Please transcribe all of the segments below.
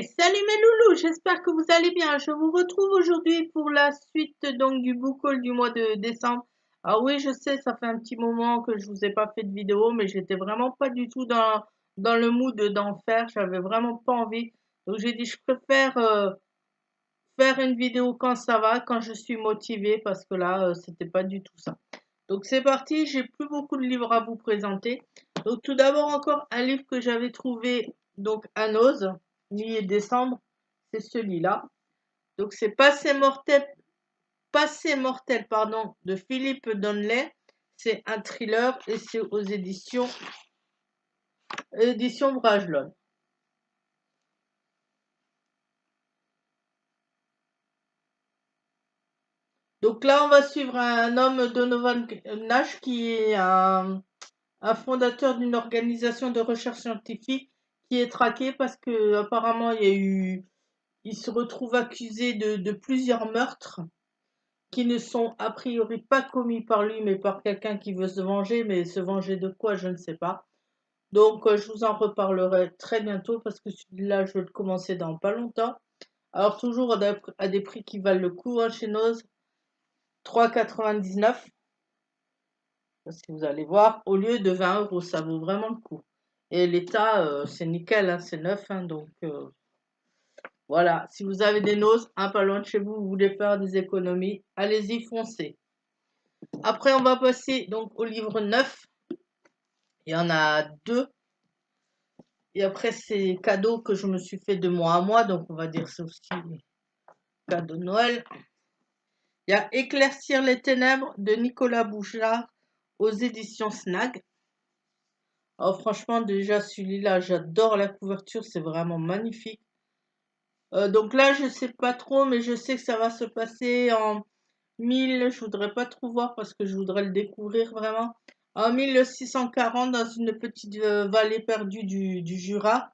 Salut mes loulous, j'espère que vous allez bien. Je vous retrouve aujourd'hui pour la suite donc du book haul du mois de décembre. Ah oui, je sais, ça fait un petit moment que je vous ai pas fait de vidéo, mais j'étais vraiment pas du tout dans le mood d'en faire. J'avais vraiment pas envie. Donc j'ai dit je préfère faire une vidéo quand ça va, quand je suis motivée, parce que là c'était pas du tout ça. Donc c'est parti, j'ai plus beaucoup de livres à vous présenter. Donc tout d'abord encore un livre que j'avais trouvé donc à Nose, mi-décembre, c'est celui-là. Donc c'est Passé mortel pardon, de Philippe Donnelly. C'est un thriller et c'est aux éditions Bragelonne. Donc là on va suivre un homme, Donovan Nash, qui est un fondateur d'une organisation de recherche scientifique qui est traqué parce que apparemment il se retrouve accusé de plusieurs meurtres qui ne sont a priori pas commis par lui mais par quelqu'un qui veut se venger, mais se venger de quoi, je ne sais pas. Donc je vous en reparlerai très bientôt parce que celui-là je vais le commencer dans pas longtemps. Alors toujours à des prix qui valent le coup, hein, chez Noz, 3,99 €. Si vous allez voir, au lieu de 20 €, ça vaut vraiment le coup. Et l'état, c'est nickel, hein, c'est neuf, hein, donc voilà. Si vous avez des noses, un pas loin de chez vous, vous voulez faire des économies, allez-y, foncez. Après, on va passer donc au livre 9. Il y en a deux. Et après, c'est cadeau que je me suis fait de mois à mois, donc on va dire c'est aussi cadeau de Noël. Il y a Éclaircir les ténèbres de Nicolas Bouchard aux éditions Snag. Oh, franchement, déjà, celui-là, j'adore la couverture, c'est vraiment magnifique. Donc là, je sais pas trop, mais je sais que ça va se passer en 1000, je voudrais pas trop voir parce que je voudrais le découvrir vraiment. En 1640, dans une petite vallée perdue du Jura.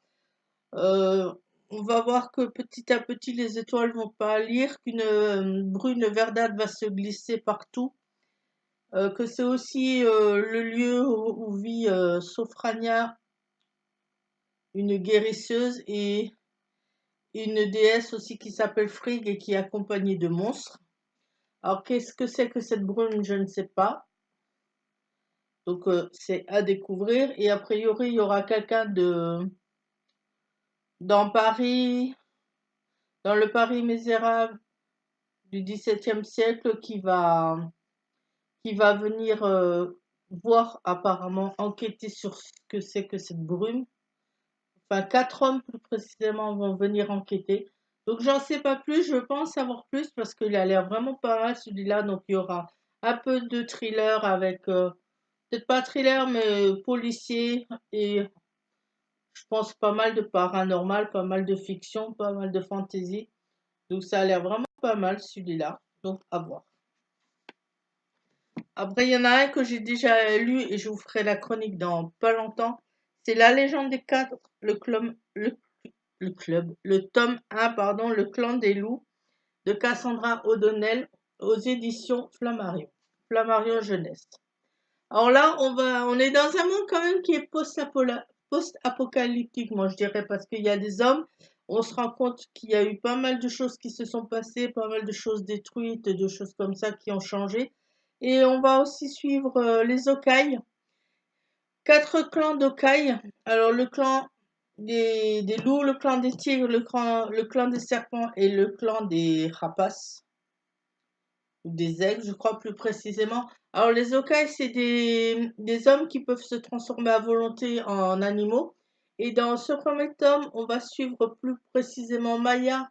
Euh, on va voir que petit à petit, les étoiles vont pâlir, qu'une brune verdâtre va se glisser partout. Que c'est aussi le lieu où vit Sophrania, une guérisseuse, et une déesse aussi qui s'appelle Frigg et qui est accompagnée de monstres. Alors qu'est-ce que c'est que cette brume, je ne sais pas. Donc c'est à découvrir. Et a priori, il y aura quelqu'un dans Paris, dans le Paris misérable du XVIIe siècle, qui va venir voir, apparemment, enquêter sur ce que c'est que cette brume. Enfin, 4 hommes plus précisément vont venir enquêter. Donc j'en sais pas plus, je pense savoir plus parce qu'il a l'air vraiment pas mal celui-là. Donc il y aura un peu de thriller avec, peut-être pas thriller, mais policier, et je pense pas mal de paranormal, pas mal de fiction, pas mal de fantasy. Donc ça a l'air vraiment pas mal celui-là. Donc à voir. Après, il y en a un que j'ai déjà lu et je vous ferai la chronique dans pas longtemps. C'est La Légende des Quatre, le tome 1, pardon, Le Clan des Loups, de Cassandra O'Donnell, aux éditions Flammarion. Flammarion Jeunesse. Alors là, on est dans un monde quand même qui est post-apocalyptique, moi je dirais, parce qu'il y a des hommes. On se rend compte qu'il y a eu pas mal de choses qui se sont passées, pas mal de choses détruites, de choses comme ça qui ont changé. Et on va aussi suivre les Okai. 4 clans d'Okai. Alors le clan des loups, le clan des tigres, le clan des serpents et le clan des rapaces. Ou des aigles, je crois plus précisément. Alors les Okai, c'est des hommes qui peuvent se transformer à volonté en animaux. Et dans ce premier tome, on va suivre plus précisément Maya,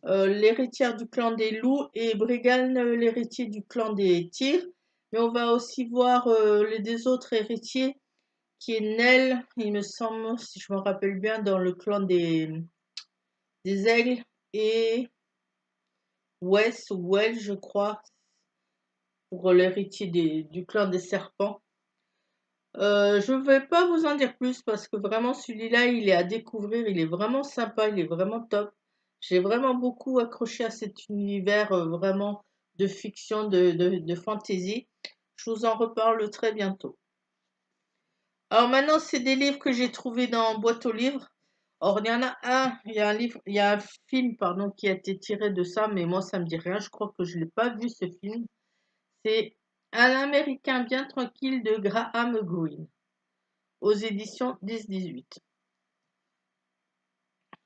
l'héritière du clan des loups, et Brigane, l'héritier du clan des tigres. Mais on va aussi voir les deux autres héritiers, qui est Nell, il me semble, si je me rappelle bien, dans le clan des aigles, et Wes ou Well, je crois, pour l'héritier du clan des serpents. Je ne vais pas vous en dire plus parce que vraiment celui-là, il est à découvrir, il est vraiment sympa, il est vraiment top. J'ai vraiment beaucoup accroché à cet univers vraiment de fiction, de fantasy. Je vous en reparle très bientôt. Alors maintenant, c'est des livres que j'ai trouvés dans boîte aux livres. Or, il y en a un, il y a un livre, il y a un film, pardon, qui a été tiré de ça, mais moi, ça me dit rien. Je crois que je l'ai pas vu, ce film. C'est Un Américain bien tranquille de Graham Greene, aux éditions 10-18.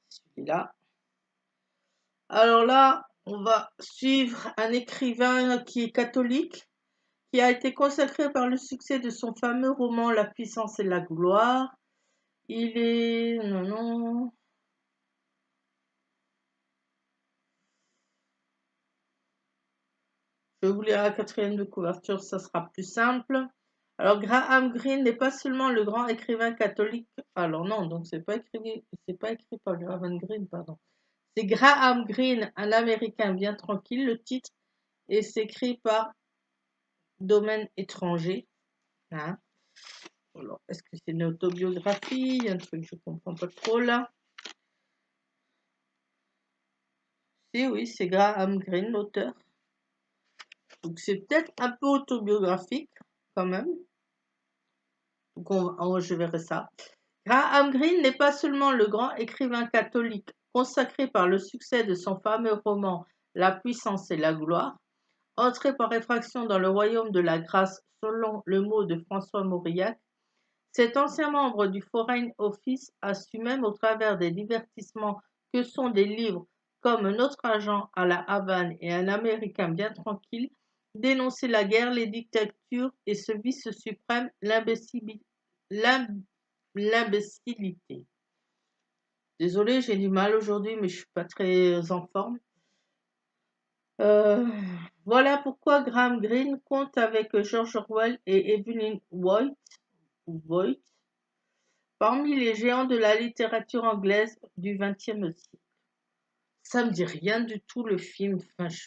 Celui-là. Alors là, on va suivre un écrivain qui est catholique, qui a été consacré par le succès de son fameux roman La puissance et la gloire. Il est... Non, non... Je vais vous lire la quatrième de couverture, ça sera plus simple. Alors, Graham Greene n'est pas seulement le grand écrivain catholique. Alors non, donc c'est pas écrit par Graham Greene, pardon. C'est Graham Greene, un Américain bien tranquille, le titre, et c'est écrit par Domaine étranger. Hein. Alors, est-ce que c'est une autobiographie? Il y a un truc que je comprends pas trop là. Si, oui, c'est Graham Greene, l'auteur. Donc c'est peut-être un peu autobiographique, quand même. Donc je verrai ça. Graham Greene n'est pas seulement le grand écrivain catholique consacré par le succès de son fameux roman La puissance et la gloire, entré par effraction dans le royaume de la grâce selon le mot de François Mauriac. Cet ancien membre du Foreign Office a su même au travers des divertissements que sont des livres comme Notre agent à la Havane et Un Américain bien tranquille, dénoncer la guerre, les dictatures et ce vice suprême, l'imbécilité. Désolée, j'ai du mal aujourd'hui, mais je suis pas très en forme. Voilà pourquoi Graham Greene compte avec George Orwell et Evelyn Waugh parmi les géants de la littérature anglaise du XXe siècle. Ça me dit rien du tout le film. Enfin, je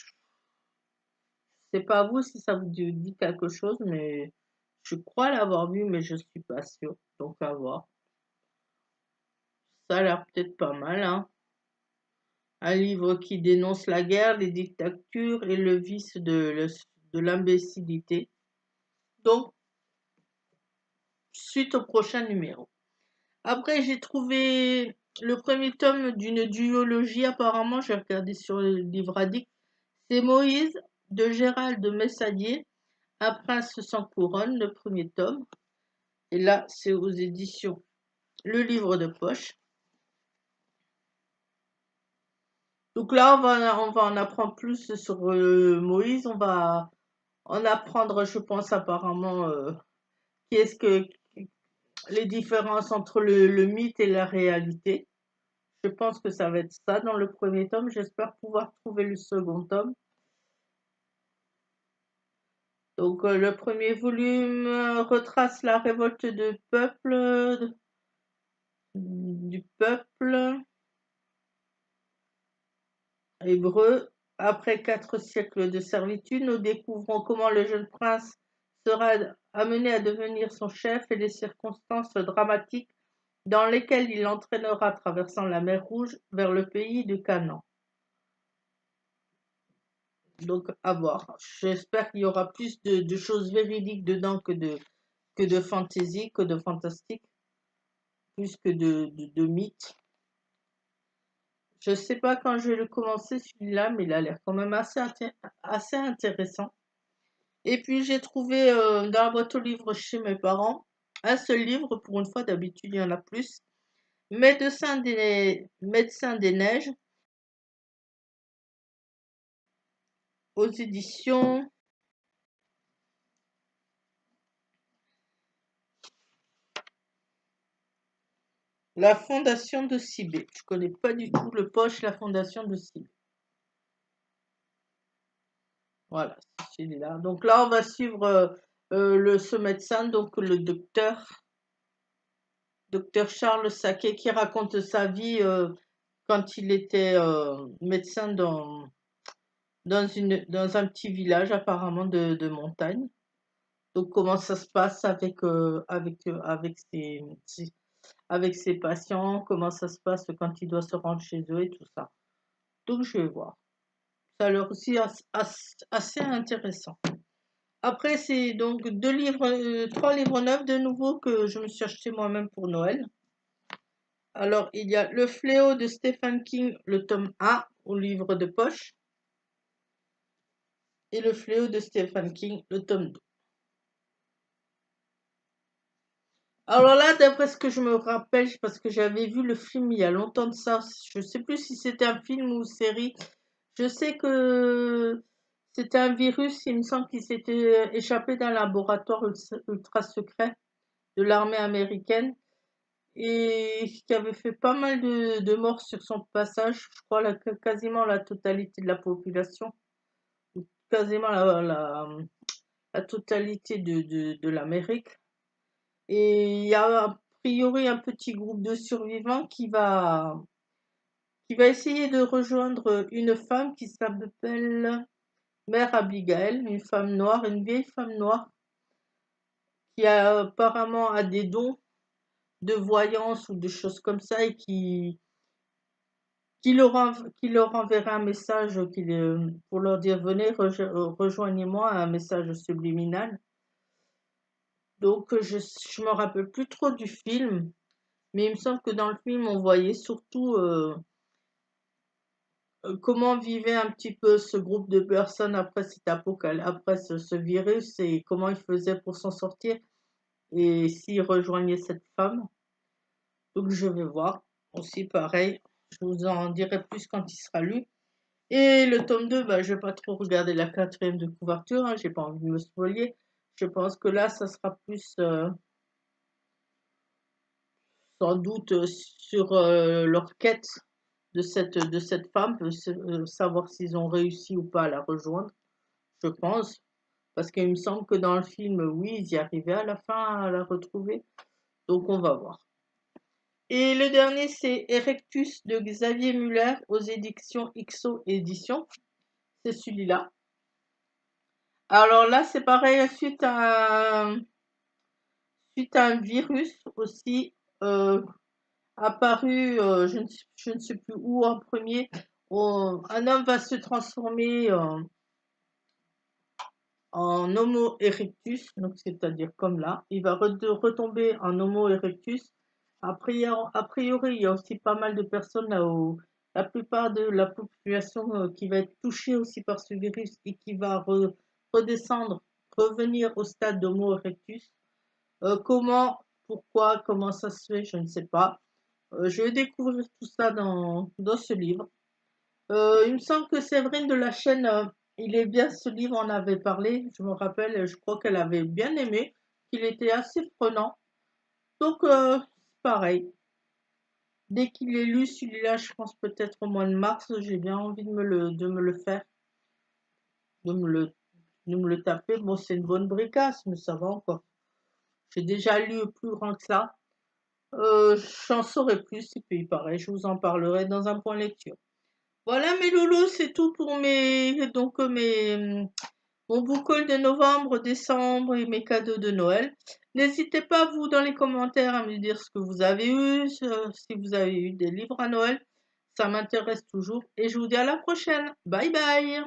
sais pas vous si ça vous dit quelque chose, mais je crois l'avoir vu, mais je suis pas sûre. Donc à voir. Ça a l'air peut-être pas mal, hein. Un livre qui dénonce la guerre, les dictatures et le vice de l'imbécilité. Donc, suite au prochain numéro. Après, j'ai trouvé le premier tome d'une duologie, apparemment, j'ai regardé sur le livre addict. C'est Moïse de Gérald de Messadier, Un prince sans couronne, le premier tome. Et là, c'est aux éditions Le Livre de Poche. Donc là, on va en apprendre plus sur Moïse. On va en apprendre, je pense, apparemment, qu'est-ce que les différences entre le mythe et la réalité. Je pense que ça va être ça dans le premier tome. J'espère pouvoir trouver le second tome. Donc le premier volume retrace la révolte du peuple hébreu. Après 4 siècles de servitude, nous découvrons comment le jeune prince sera amené à devenir son chef et les circonstances dramatiques dans lesquelles il l'entraînera traversant la mer Rouge vers le pays de Canaan. Donc à voir. J'espère qu'il y aura plus de choses véridiques dedans que de fantaisie, que de fantastique, plus que de mythes. Je sais pas quand je vais le commencer celui-là, mais il a l'air quand même assez intéressant. Et puis j'ai trouvé dans la boîte aux livres chez mes parents un seul livre, pour une fois, d'habitude il y en a plus. Médecin des neiges, aux éditions La Fondation de Cibé. Je connais pas du tout le poche, la Fondation de Cibé. Voilà, c'est celui-là. Donc là, on va suivre ce médecin, donc le docteur Charles Saquet, qui raconte sa vie quand il était médecin dans un petit village apparemment de montagne. Donc comment ça se passe avec ses patients, comment ça se passe quand il doit se rendre chez eux et tout ça. Donc je vais voir. Ça a l'air aussi assez intéressant. Après, c'est donc 3 livres neufs de nouveau que je me suis acheté moi-même pour Noël. Alors, il y a Le Fléau de Stephen King, le tome 1, au livre de poche. Et Le Fléau de Stephen King, le tome 2. Alors là, d'après ce que je me rappelle, parce que j'avais vu le film il y a longtemps de ça, je ne sais plus si c'était un film ou une série. Je sais que c'était un virus, il me semble qu'il s'était échappé d'un laboratoire ultra secret de l'armée américaine et qui avait fait pas mal de morts sur son passage. Je crois quasiment la totalité de la population, ou quasiment la totalité de l'Amérique. Et il y a a priori un petit groupe de survivants qui va essayer de rejoindre une femme qui s'appelle Mère Abigail, une femme noire, une vieille femme noire qui apparemment a des dons de voyance ou de choses comme ça et qui leur enverra un message pour leur dire venez, rejoignez-moi, un message subliminal. Donc je me rappelle plus trop du film, mais il me semble que dans le film on voyait surtout comment vivait un petit peu ce groupe de personnes après après ce virus et comment ils faisaient pour s'en sortir et s'ils rejoignaient cette femme. Donc je vais voir aussi pareil, je vous en dirai plus quand il sera lu. Et le tome 2, bah, je vais pas trop regarder la quatrième de couverture, hein, j'ai pas envie de me spoiler. Je pense que là, ça sera plus sans doute sur leur quête de cette femme, savoir s'ils ont réussi ou pas à la rejoindre, je pense. Parce qu'il me semble que dans le film, oui, ils y arrivaient à la fin à la retrouver. Donc on va voir. Et le dernier, c'est Erectus de Xavier Muller aux éditions XO Éditions. C'est celui-là. Alors là, c'est pareil, suite à un virus aussi apparu, je ne sais plus où en premier. Un homme va se transformer en Homo erectus, donc c'est-à-dire comme là. Il va retomber en Homo erectus. A priori, il y a aussi pas mal de personnes là où la plupart de la population qui va être touchée aussi par ce virus et qui va redescendre, revenir au stade d'Homo erectus. Comment ça se fait, je ne sais pas. Je vais découvrir tout ça dans ce livre. Il me semble que Séverine de la chaîne Il est bien, ce livre en avait parlé, je me rappelle, je crois qu'elle avait bien aimé, qu'il était assez prenant. Donc, pareil, dès qu'il est lu, celui-là, je pense peut-être au mois de mars, j'ai bien envie de me le faire, de me le, de me le taper. Bon, c'est une bonne bricasse, mais ça va encore. J'ai déjà lu plus grand que ça. J'en saurai plus, et puis pareil, je vous en parlerai dans un point lecture. Voilà mes loulous, c'est tout pour mon book haul de novembre, décembre et mes cadeaux de Noël. N'hésitez pas, vous, dans les commentaires, à me dire ce que vous avez eu, si vous avez eu des livres à Noël. Ça m'intéresse toujours. Et je vous dis à la prochaine. Bye bye.